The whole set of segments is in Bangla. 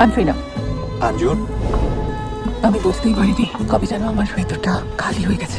আনফিনা, আঞ্জুর, আমি বুঝতেই পারিনি কবে যেন আমার ভেতরটা খালি হয়ে গেছে।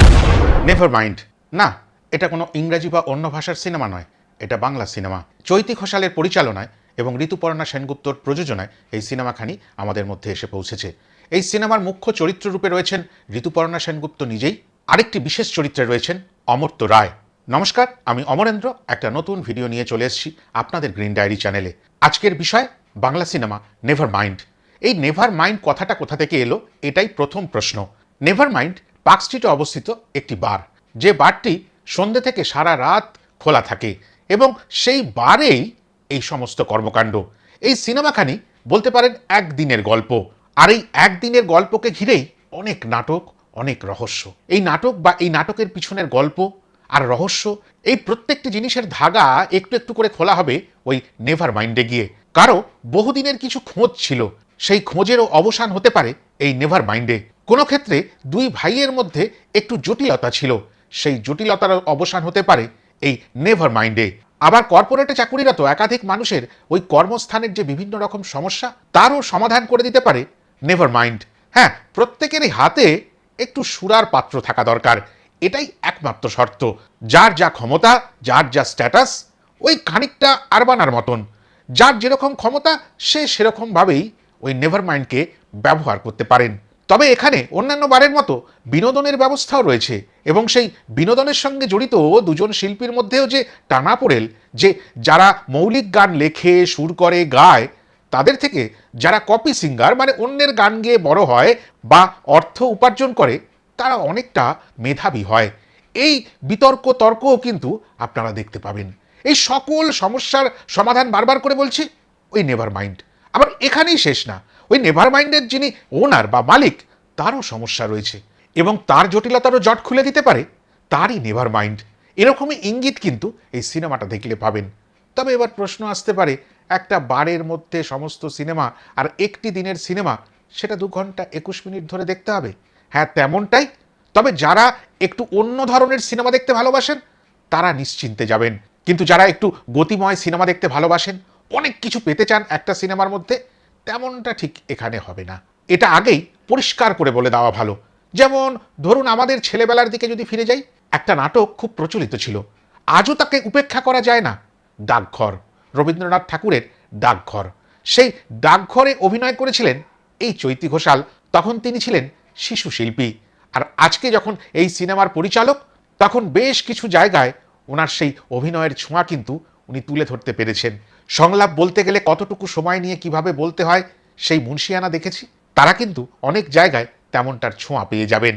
নেভার মাইন্ড না, এটা কোনো ইংরাজি বা অন্য ভাষার সিনেমা নয়, এটা বাংলা সিনেমা। চৈতি ঘোষালের পরিচালনায় এবং ঋতুপর্ণা সেনগুপ্তর প্রযোজনায় এই সিনেমাখানি আমাদের মধ্যে এসে পৌঁছেছে। এই সিনেমার মুখ্য চরিত্র রূপে রয়েছেন ঋতুপর্ণা সেনগুপ্ত নিজেই, আরেকটি বিশেষ চরিত্রে রয়েছেন অমর্ত্য রায়। নমস্কার, আমি অমরেন্দ্র একটা নতুন ভিডিও নিয়ে চলে এসেছি আপনাদের গ্রিন ডায়েরি চ্যানেলে। আজকের বিষয় বাংলা সিনেমা নেভার মাইন্ড। এই নেভার মাইন্ড কথাটা কোথা থেকে এলো, এটাই প্রথম প্রশ্ন। নেভার মাইন্ড পার্ক স্ট্রিটে অবস্থিত একটি বার, যে বারটি সন্ধ্যে থেকে সারা রাত খোলা থাকে এবং সেই বারেই এই সমস্ত কর্মকাণ্ড। এই সিনেমাখানি বলতে পারেন একদিনের গল্প, আর এই একদিনের গল্পকে ঘিরেই অনেক নাটক, অনেক রহস্য। এই নাটক বা এই নাটকের পিছনের গল্প আর রহস্য, এই প্রত্যেকটি জিনিসের ধাগা একটু একটু করে খোলা হবে ওই নেভার মাইন্ডে গিয়ে। কারো বহুদিনের কিছু খোঁজ ছিল, সেই খোঁজেরও অবসান হতে পারে এই নেভার মাইন্ডে। কোনো ক্ষেত্রে দুই ভাইয়ের মধ্যে একটু জটিলতা ছিল, সেই জটিলতার অবসান হতে পারে এই নেভার মাইন্ডে। আবার কর্পোরেটে চাকুরিরত একাধিক মানুষের ওই কর্মস্থানের যে বিভিন্ন রকম সমস্যা, তারও সমাধান করে দিতে পারে নেভার মাইন্ড। হ্যাঁ, প্রত্যেকেরই হাতে একটু সুরার পাত্র থাকা দরকার, এটাই একমাত্র শর্ত। যার যা ক্ষমতা, যার যা স্ট্যাটাস, ওই খানিকটা আরবানার মতন, যার যেরকম ক্ষমতা সে সেরকমভাবেই ওই নেভার মাইন্ডকে ব্যবহার করতে পারেন। তবে এখানে অন্যান্য বারের মতো বিনোদনের ব্যবস্থাও রয়েছে, এবং সেই বিনোদনের সঙ্গে জড়িত দুজন শিল্পীর মধ্যেও যে টানাপোড়েল, যে যারা মৌলিক গান লেখে, সুর করে, গায়, তাদের থেকে যারা কপি সিঙ্গার মানে অন্যের গান গেয়ে বড় হয় বা অর্থ উপার্জন করে, তারা অনেকটা মেধাবী হয়। এই বিতর্ক তর্কও কিন্তু আপনারা দেখতে পাবেন। এই সকল সমস্যার সমাধান বারবার করে বলছি ওই নেভার মাইন্ড। আবার এখানেই শেষ না, ওই নেভার মাইন্ডের যিনি ওনার বা মালিক, তারও সমস্যা রয়েছে এবং তার জটিলতারও জট খুলে দিতে পারে তারই নেভার মাইন্ড। এরকমই ইঙ্গিত কিন্তু এই সিনেমাটা দেখলে পাবেন। তবে এবার প্রশ্ন আসতে পারে, একটা বারের মধ্যে সমস্ত সিনেমা আর একটি দিনের সিনেমা, সেটা 2 ঘন্টা 21 মিনিট ধরে দেখতে হবে? হ্যাঁ, তেমনটাই। তবে যারা একটু অন্য ধরনের সিনেমা দেখতে ভালোবাসেন তারা নিশ্চিন্তে যাবেন, কিন্তু যারা একটু গতিময় সিনেমা দেখতে ভালোবাসেন, অনেক কিছু পেতে চান একটা সিনেমার মধ্যে, তেমনটা ঠিক এখানে হবে না। এটা আগেই পরিষ্কার করে বলে দেওয়া ভালো। যেমন ধরুন, আমাদের ছেলেবেলার দিকে যদি ফিরে যাই, একটা নাটক খুব প্রচলিত ছিল, আজও তাকে উপেক্ষা করা যায় না, ডাকঘর। রবীন্দ্রনাথ ঠাকুরের ডাকঘর। সেই ডাকঘরে অভিনয় করেছিলেন এই চৈতি ঘোষাল, তখন তিনি ছিলেন শিশু শিল্পী। আর আজকে যখন এই সিনেমার পরিচালক, তখন বেশ কিছু জায়গায় ওনার সেই অভিনয়ের ছোঁয়া কিন্তু উনি তুলে ধরতে পেরেছেন। সংলাপ বলতে গেলে কতটুকু সময় নিয়ে কিভাবে বলতে হয়, সেই মুন্সিয়ানা দেখেছি, তারা কিন্তু অনেক জায়গায় তেমনটার ছোঁয়া পেয়ে যাবেন।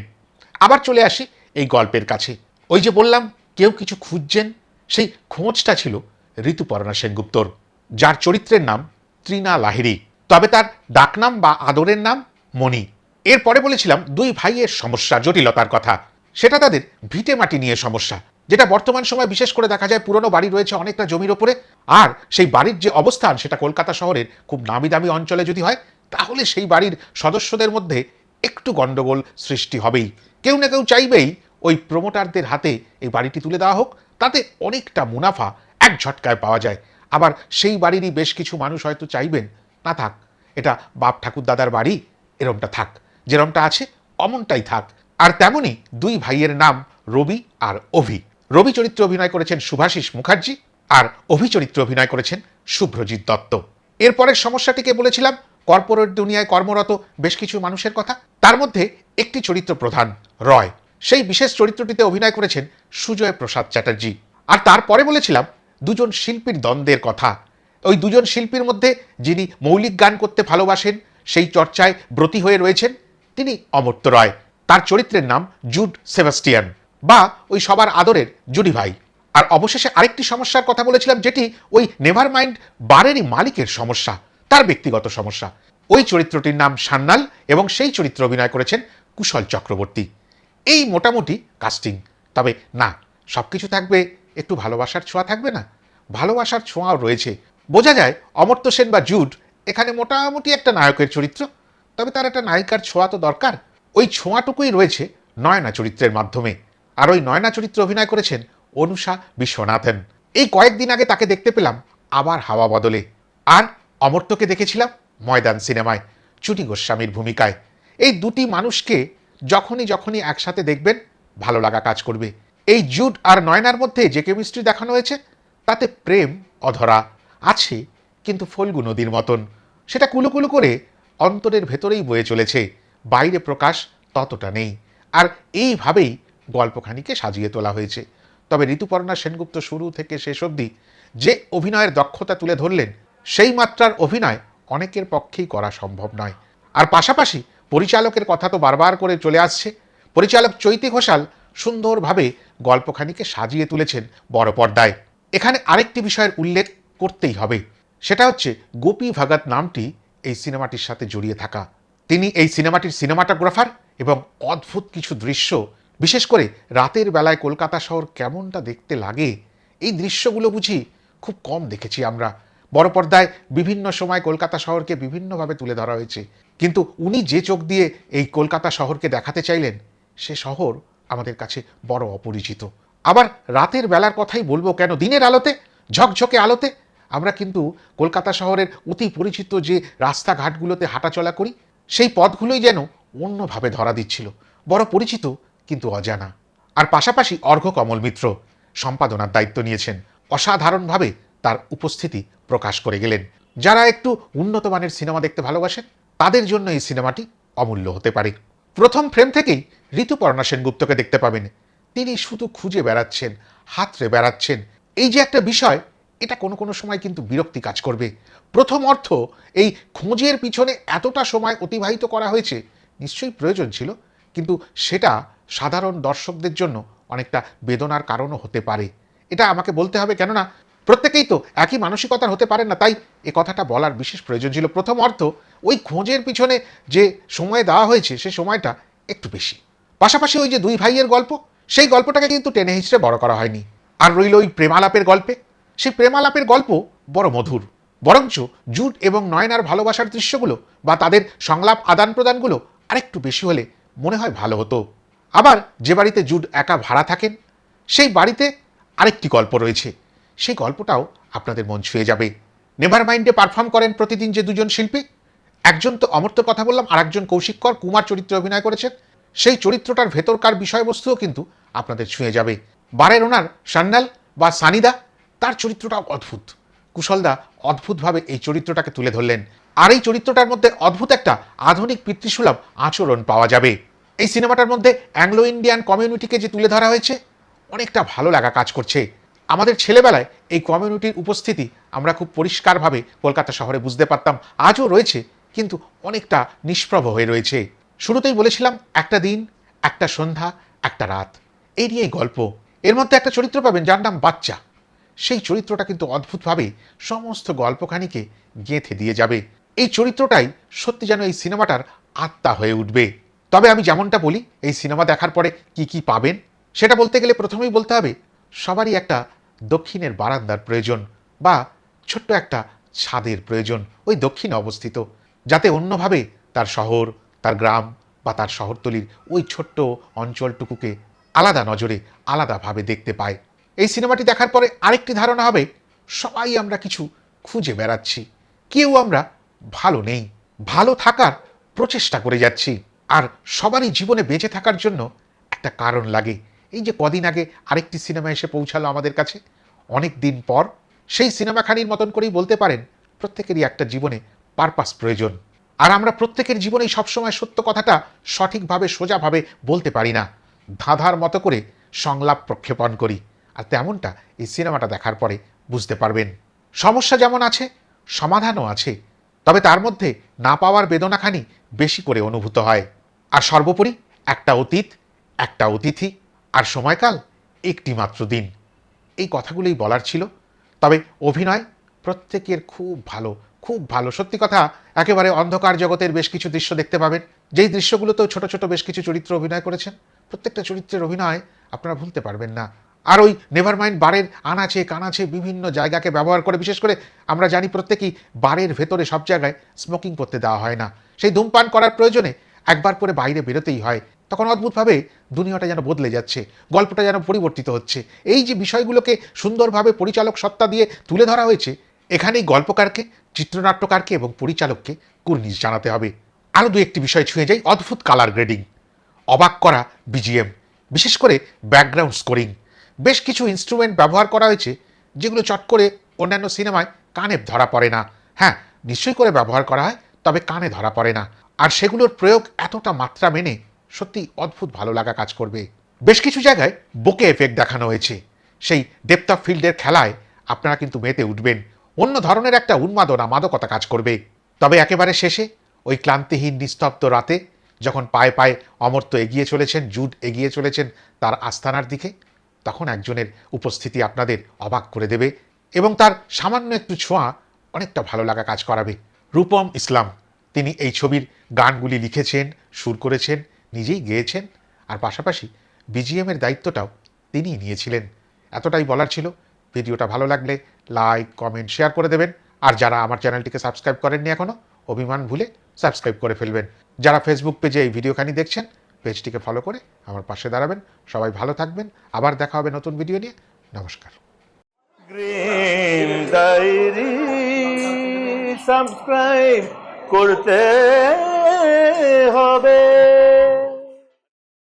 আবার চলে আসি এই গল্পের কাছে। ওই যে বললাম, কেউ কিছু খুঁজছেন, সেই খোঁজটা ছিল ঋতুপর্ণা সেনগুপ্তর, যার চরিত্রের নাম তৃণা লাহিড়ী, তবে তার ডাকনাম বা আদরের নাম মণি। এরপরে বলেছিলাম দুই ভাইয়ের সমস্যা, জটিলতার কথা। সেটা তাদের ভিটে মাটি নিয়ে সমস্যা, যেটা বর্তমান সময় বিশেষ করে দেখা যায়। পুরনো বাড়ি রয়েছে অনেকটা জমির ওপরে, আর সেই বাড়ির যে অবস্থান সেটা কলকাতা শহরের খুব নামি দামি অঞ্চলে যদি হয়, তাহলে সেই বাড়ির সদস্যদের মধ্যে একটু গন্ডগোল সৃষ্টি হবেই। কেউ না কেউ চাইবেই ওই প্রমোটারদের হাতে এই বাড়িটি তুলে দেওয়া হোক, তাতে অনেকটা মুনাফা এক ঝটকায় পাওয়া যায়। আবার সেই বাড়িরই বেশ কিছু মানুষ হয়তো চাইবেন, না থাক, এটা বাপ ঠাকুর দাদার বাড়ি, এরমটা থাক, যেরমটা আছে অমনটাই থাক। আর তেমনি দুই ভাইয়ের নাম রবি আর অভি। রবি চরিত্রে অভিনয় করেছেন শুভাশিস মুখার্জি, আর অভি চরিত্রে অভিনয় করেছেন শুভ্রজিৎ দত্ত। এরপরের সমস্যাটিকে বলেছিলাম কর্পোরেট দুনিয়ায় কর্মরত বেশ কিছু মানুষের কথা। তার মধ্যে একটি চরিত্র প্রধান রয়, সেই বিশেষ চরিত্রটিতে অভিনয় করেছেন সুজয় প্রসাদ চ্যাটার্জি। আর তারপরে বলেছিলাম দুজন শিল্পীর দ্বন্দ্বের কথা। ওই দুজন শিল্পীর মধ্যে যিনি মৌলিক গান করতে ভালোবাসেন, সেই চর্চায় ব্রতী হয়ে রয়েছেন, তিনি অমর্ত্য রায়। তার চরিত্রের নাম জুড সেবাস্টিয়ান, বা ওই সবার আদরের জুডি ভাই। আর অবশেষে আরেকটি সমস্যার কথা বলেছিলাম, যেটি ওই নেভার মাইন্ড বারেরই মালিকের সমস্যা, তার ব্যক্তিগত সমস্যা। ওই চরিত্রটির নাম সান্যাল, এবং সেই চরিত্রে অভিনয় করেছেন কুশল চক্রবর্তী। এই মোটামুটি কাস্টিং। তবে না, সব কিছু থাকবে, একটু ভালোবাসার ছোঁয়া থাকবে না? ভালোবাসার ছোঁয়াও রয়েছে। বোঝা যায় অমর্ত্য সেন বা জুড এখানে মোটামুটি একটা নায়কের চরিত্র, তবে তার একটা নায়িকার ছোঁয়া তো দরকার। ওই ছোঁয়াটুকুই রয়েছে নয়না চরিত্রের মাধ্যমে। আর ওই নয়না চরিত্রে অভিনয় করেছেন অনুষা বিশ্বনাথন। এই কয়েকদিন আগে তাকে দেখতে পেলাম আবার হাওয়া বদলে। আর অমর্ত্যকে দেখেছিলাম ময়দান সিনেমায় চুটি গোস্বামীর ভূমিকায়। এই দুটি মানুষকে যখনই একসাথে দেখবেন ভালো লাগা কাজ করবে। এই জুড আর নয়নার মধ্যে যে কেমিস্ট্রি দেখানো হয়েছে তাতে প্রেম অধরা আছে, কিন্তু ফল্গু নদীর মতন, সেটা কুলুকুলু করে অন্তরের ভেতরেই বয়ে চলেছে, বাইরে প্রকাশ ততটা নেই। আর এইভাবেই গল্পখানিকে সাজিয়ে তোলা হয়েছে। তবে ঋতুপর্ণা সেনগুপ্ত শুরু থেকে শেষ অবধি যে অভিনয়ের দক্ষতা তুলে ধরলেন, সেই মাত্রার অভিনয় অনেকের পক্ষেই করা সম্ভব নয়। আর পাশাপাশি পরিচালকের কথা তো বারবার করে চলে আসছে। পরিচালক চৈতী ঘোষাল সুন্দরভাবে গল্পখানিকে সাজিয়ে তুলেছেন বড় পর্দায়। এখানে আরেকটি বিষয়ের উল্লেখ করতেই হবে, সেটা হচ্ছে গোপী ভগত নামটি এই সিনেমাটির সাথে জড়িয়ে থাকা। তিনি এই সিনেমাটির সিনেমাটোগ্রাফার এবং অদ্ভুত কিছু দৃশ্য, বিশেষ করে রাতের বেলায় কলকাতা শহর কেমনটা দেখতে লাগে, এই দৃশ্যগুলো বুঝি খুব কম দেখেছি আমরা। বড় পর্দায় বিভিন্ন সময় কলকাতা শহরকে বিভিন্নভাবে তুলে ধরা হয়েছে, কিন্তু উনি যে চোখ দিয়ে এই কলকাতা শহরকে দেখাতে চাইলেন, সে শহর আমাদের কাছে বড় অপরিচিত। আবার রাতের বেলার কথাই বলবো কেন, দিনের আলোতে, ঝকঝকে আলোতে আমরা কিন্তু কলকাতা শহরের অতি পরিচিত যে রাস্তাঘাটগুলোতে হাঁটাচলা করি, সেই পথগুলোই যেন অন্যভাবে ধরা দিচ্ছিল, বড় পরিচিত কিন্তু অজানা। আর পাশাপাশি অর্ঘ্য কমল মিত্র সম্পাদনার দায়িত্ব নিয়েছেন, অসাধারণভাবে তার উপস্থিতি প্রকাশ করে গেলেন। যারা একটু উন্নত মানের সিনেমা দেখতে ভালোবাসেন তাদের জন্য এই সিনেমাটি অমূল্য হতে পারে। প্রথম ফ্রেম থেকেই ঋতুপর্ণা সেনগুপ্তকে দেখতে পাবেন, তিনি শুধু খুঁজে বেড়াচ্ছেন, হাতড়ে বেড়াচ্ছেন। এই যে একটা বিষয়, এটা কোনো কোনো সময় কিন্তু বিরক্তি কাজ করবে। প্রথম অর্থ, এই খোঁজের পিছনে এতটা সময় অতিবাহিত করা হয়েছে, নিশ্চয়ই প্রয়োজন ছিল, কিন্তু সেটা সাধারণ দর্শকদের জন্য অনেকটা বেদনার কারণও হতে পারে। এটা আমাকে বলতে হবে, কেননা প্রত্যেকেই তো একই মানসিকতার হতে পারেন না, তাই এ কথাটা বলার বিশেষ প্রয়োজন ছিল। প্রথম অর্থ, ওই খোঁজের পিছনে যে সময় দেওয়া হয়েছে সে সময়টা একটু বেশি। পাশাপাশি ওই যে দুই ভাইয়ের গল্প, সেই গল্পটাকে কিন্তু টেনে হিচড়ে বড় করা হয়নি। আর রইল ওই প্রেমালাপের গল্পে, সেই প্রেমালাপের গল্প বড় মধুর। বরঞ্চ জুড এবং নয়নার ভালোবাসার দৃশ্যগুলো বা তাদের সংলাপ আদান প্রদানগুলো আরেকটু বেশি হলে মনে হয় ভালো হতো। আবার যে বাড়িতে জুড একা ভাড়া থাকেন, সেই বাড়িতে আরেকটি গল্প রয়েছে, সেই গল্পটাও আপনাদের মন ছুঁয়ে যাবে। নেভার মাইন্ডে পারফর্ম করেন প্রতিদিন যে দুজন শিল্পী, একজন তো অমর্ত্যর কথা বললাম, আর একজন কৌশিক কর কুমার চরিত্রে অভিনয় করেছেন। সেই চরিত্রটার ভেতরকার বিষয়বস্তুও কিন্তু আপনাদের ছুঁয়ে যাবে। বারের ওনার সান্যাল বা সানিদা, তার চরিত্রটাও অদ্ভুত। কুশলদা অদ্ভুতভাবে এই চরিত্রটাকে তুলে ধরলেন। আর এই চরিত্রটার মধ্যে অদ্ভুত একটা আধুনিক পিতৃসুলভ আচরণ পাওয়া যাবে। এই সিনেমাটার মধ্যে অ্যাংলো ইন্ডিয়ান কমিউনিটিকে যে তুলে ধরা হয়েছে, অনেকটা ভালো লাগা কাজ করছে। আমাদের ছেলেবেলায় এই কমিউনিটির উপস্থিতি আমরা খুব পরিষ্কারভাবে কলকাতা শহরে বুঝতে পারতাম, আজও রয়েছে, কিন্তু অনেকটা নিষ্প্রভ হয়ে রয়েছে। শুরুতেই বলেছিলাম, একটা দিন, একটা সন্ধ্যা, একটা রাত, এই নিয়েই গল্প। এর মধ্যে একটা চরিত্র পাবেন যার নাম বাচ্চা। সেই চরিত্রটা কিন্তু অদ্ভুতভাবে সমস্ত গল্পখানিকে গেঁথে দিয়ে যাবে। এই চরিত্রটাই সত্যি যেন এই সিনেমাটার আত্মা হয়ে উঠবে। তবে আমি যেমনটা বলি, এই সিনেমা দেখার পরে কি কি পাবেন সেটা বলতে গেলে প্রথমেই বলতে হবে, সবারই একটা দক্ষিণের বারান্দার প্রয়োজন বা ছোট্ট একটা ছাদের প্রয়োজন, ওই দক্ষিণে অবস্থিত, যাতে অন্যভাবে তার শহর, তার গ্রাম বা তার শহরতলির ওই ছোট্ট অঞ্চলটুকুকে আলাদা নজরে, আলাদাভাবে দেখতে পায়। এই সিনেমাটি দেখার পরে আরেকটি ধারণা হবে, সবাই আমরা কিছু খুঁজে বেড়াচ্ছি, কেউ আমরা ভালো নেই, ভালো থাকার প্রচেষ্টা করে যাচ্ছি। আর সবারই জীবনে বেঁচে থাকার জন্য একটা কারণ লাগে। এই যে কদিন আগে আরেকটি সিনেমা এসে পৌঁছালো আমাদের কাছে, অনেক দিন পর, সেই সিনেমাখানির মতন করেই বলতে পারেন, প্রত্যেকেরই একটা জীবনে পারপাস প্রয়োজন। আর আমরা প্রত্যেকের জীবনেই সবসময় সত্য কথাটা সঠিকভাবে সোজাভাবে বলতে পারি না, ধাঁধার মতো করে সংলাপ প্রক্ষেপণ করি। আর তেমনটা এই সিনেমাটা দেখার পরে বুঝতে পারবেন। সমস্যা যেমন আছে, সমাধানও আছে, তবে তার মধ্যে না পাওয়ার বেদনাখানি বেশি করে অনুভূত হয়। আর সর্বোপরি একটা অতীত, একটা অতিথি, আর সময়কাল একটি মাত্র দিন। এই কথাগুলোই বলার ছিল। তবে অভিনয় প্রত্যেকের খুব ভালো, খুব ভালো। সত্যি কথা, একেবারে অন্ধকার জগতের বেশ কিছু দৃশ্য দেখতে পাবেন, যেই দৃশ্যগুলোতেও ছোট ছোট বেশ কিছু চরিত্র অভিনয় করেছেন। প্রত্যেকটা চরিত্রের অভিনয় আপনারা ভুলতে পারবেন না। আর ওই নেভার মাইন্ড বারের আনাচে কানাচে বিভিন্ন জায়গাকে ব্যবহার করে, বিশেষ করে আমরা জানি প্রত্যেকেই বারের ভেতরে সব জায়গায় স্মোকিং করতে দেওয়া হয় না, সেই ধূমপান করার প্রয়োজনে একবার পরে বাইরে বেরোতেই হয়। তখন অদ্ভুতভাবে দুনিয়াটা যেন বদলে যাচ্ছে, গল্পটা যেন পরিবর্তিত হচ্ছে। এই যে বিষয়গুলোকে সুন্দরভাবে পরিচালক সত্তা দিয়ে তুলে ধরা হয়েছে, এখানেই গল্পকারকে, চিত্রনাট্যকারকে এবং পরিচালককে কুর্নিশ জানাতে হবে। আরও দু একটি বিষয় ছুঁয়ে যাই। অদ্ভুত কালার গ্রেডিং, অবাক করা বিজিএম, বিশেষ করে ব্যাকগ্রাউন্ড স্কোরিং। বেশ কিছু ইনস্ট্রুমেন্ট ব্যবহার করা হয়েছে যেগুলো চট করে অন্যান্য সিনেমায় কানে ধরা পড়ে না। হ্যাঁ, নিশ্চয়ই করে ব্যবহার করা হয়, তবে কানে ধরা পড়ে না। আর সেগুলোর প্রয়োগ এতটা মাত্রা মেনে সত্যি অদ্ভুত ভালো লাগা কাজ করবে। বেশ কিছু জায়গায় বোকে এফেক্ট দেখানো হয়েছে। সেই ডেপথ অফ ফিল্ডের খেলায় আপনারা কিন্তু মেতে উঠবেন। অন্য ধরনের একটা উন্মাদনা, মাদকতা কাজ করবে। তবে একেবারে শেষে ওই ক্লান্তিহীন নিস্তব্ধ রাতে যখন পায়ে পায়ে অমর্ত্য এগিয়ে চলেছেন, জুড এগিয়ে চলেছেন তার আস্তানার দিকে, তখন একজনের উপস্থিতি আপনাদের অবাক করে দেবে এবং তার সামান্য একটু ছোঁয়া অনেকটা ভালো লাগা কাজ করাবে। রূপম ইসলাম, তিনি এই ছবির গানগুলি লিখেছেন, সুর করেছেন, নিজেই গেয়েছেন, আর পাশাপাশি বিজিএমের দায়িত্বটাও তিনিই নিয়েছিলেন। এতটাই বলার ছিল। ভিডিওটা ভালো লাগলে লাইক, কমেন্ট, শেয়ার করে দেবেন। আর যারা আমার চ্যানেলটিকে সাবস্ক্রাইব করেননি এখনও, অভিমান ভুলে সাবস্ক্রাইব করে ফেলবেন। যারা ফেসবুক পেজে এই ভিডিওখানি দেখছেন, পেজটিকে ফলো করে আমার পাশে দাঁড়াবেন। সবাই ভালো থাকবেন। আবার দেখা হবে নতুন ভিডিও নিয়ে। নমস্কার। গ্রিন ডায়েরি সাবস্ক্রাইব করতে হবে।